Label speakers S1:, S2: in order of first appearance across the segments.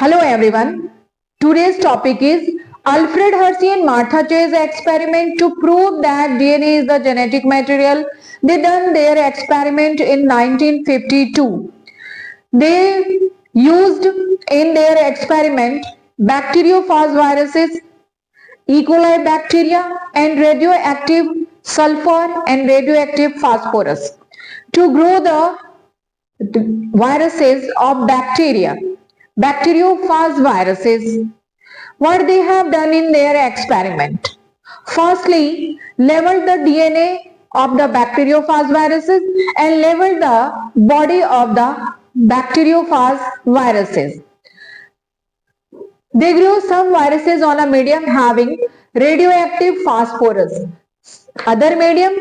S1: Hello everyone. Today's topic is Alfred Hersey and Martha Chase experiment to prove that DNA is the genetic material. They done their experiment in 1952. They used in their experiment bacteriophage viruses, E. coli bacteria and radioactive sulfur and radioactive phosphorus to grow the viruses of bacteria, bacteriophage viruses. What they have done in their experiment? Firstly, leveled the DNA of the bacteriophage viruses and leveled the body of the bacteriophage viruses. They grew some viruses on a medium having radioactive phosphorus. Other medium,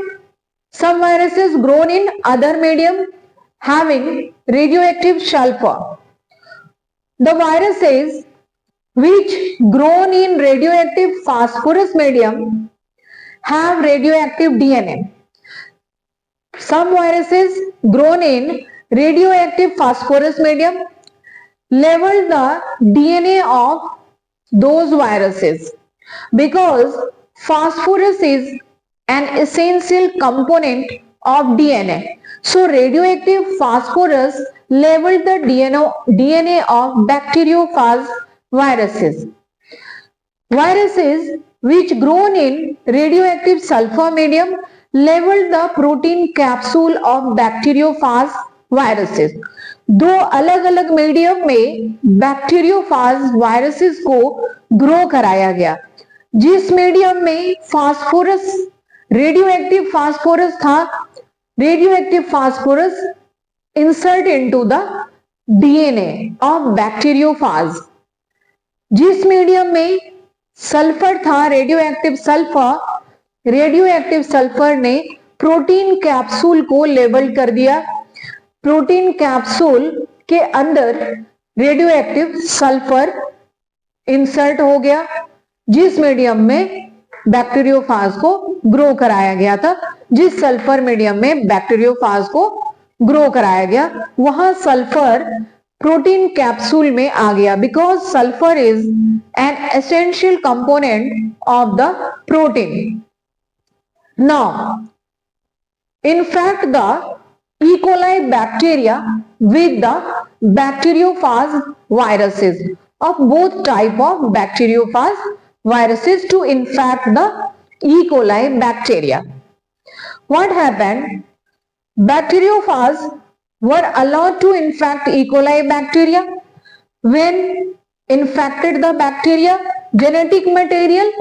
S1: some viruses grown in other medium having radioactive sulfur. The viruses which grown in radioactive phosphorus medium have radioactive DNA. Some viruses grown in radioactive phosphorus medium level the DNA of those viruses because phosphorus is an essential component of DNA. So radioactive phosphorus leveled the DNA of bacteriophage viruses. Viruses which grown in radioactive sulfur medium leveled the protein capsule of bacteriophage viruses. दो अलग अलग medium में bacteriophage viruses को grow कराया गया. जिस medium में phosphorus radioactive phosphorus था, radioactive phosphorus insert into the DNA of bacteriophage. जिस मीडियम में सल्फर था, रेडियोएक्टिव सल्फर ने प्रोटीन कैप्सूल को लेबल कर दिया. प्रोटीन कैप्सूल के अंदर रेडियोएक्टिव सल्फर इंसर्ट हो गया जिस मीडियम में बैक्टीरियोफाज को ग्रो कराया गया था. जिस सल्फर मीडियम में बैक्टीरियोफाज को ग्रो कराया गया वहां सल्फर प्रोटीन कैप्सूल में आ गया because sulphur is an essential component of the protein. Now in fact the E. coli bacteria with the bacteriophage viruses of both type of bacteriophage viruses to infect the E. coli bacteria. What happened? Bacteriophage were allowed to infect E. coli bacteria. When infected the bacteria, genetic material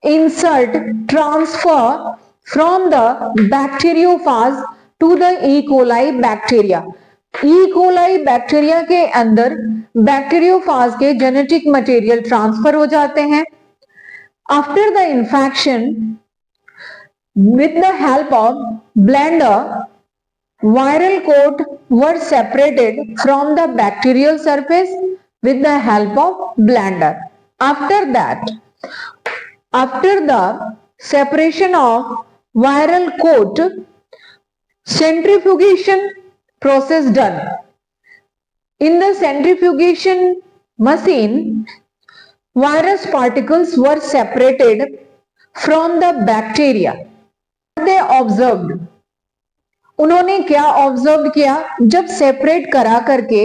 S1: insert transfer from the bacteriophage to the E. coli bacteria. E. coli bacteria के अंदर bacteriophage के genetic material transfer हो जाते हैं. After the infection with the help of blender, viral coat were separated from the bacterial surface with the help of blender. After that, after the separation of viral coat, centrifugation process done. In the centrifugation machine, virus particles were separated from the bacteria. They observed. उन्होंने क्या observe किया? जब separate करा करके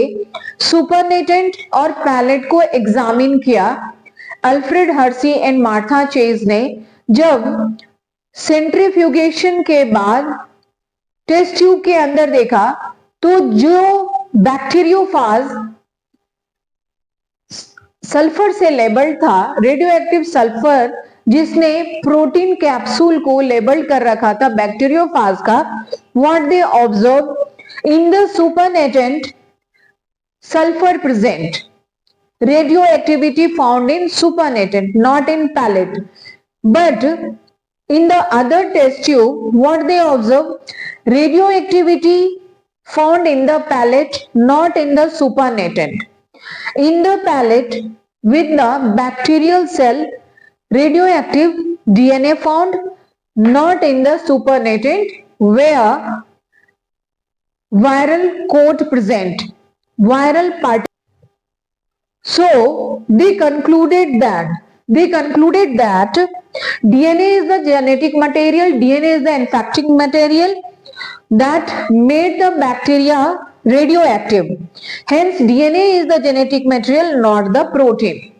S1: supernatant और palette को examine किया Alfred Hershey and Martha chase ने, जब सेंट्रीफ्यूगेशन के बाद टेस्ट ट्यूब के अंदर देखा तो जो बैक्टीरियोफाज सल्फर से लेबल्ड था, रेडियोएक्टिव सल्फर जिसने प्रोटीन कैप्सूल को लेबल कर रखा था बैक्टीरियोफाज का, what they observe in the supernatant sulphur present, radioactivity found in supernatant, not in pellet. But in the other test tube, what they observe? Radioactivity found in the pellet, not in the supernatant. In the pellet, with the bacterial cell, radioactive DNA found, not in the supernatant, where viral coat present, viral part. So they concluded that DNA is the genetic material, DNA is the infecting material that made the bacteria radioactive. Hence DNA is the genetic material, not the protein.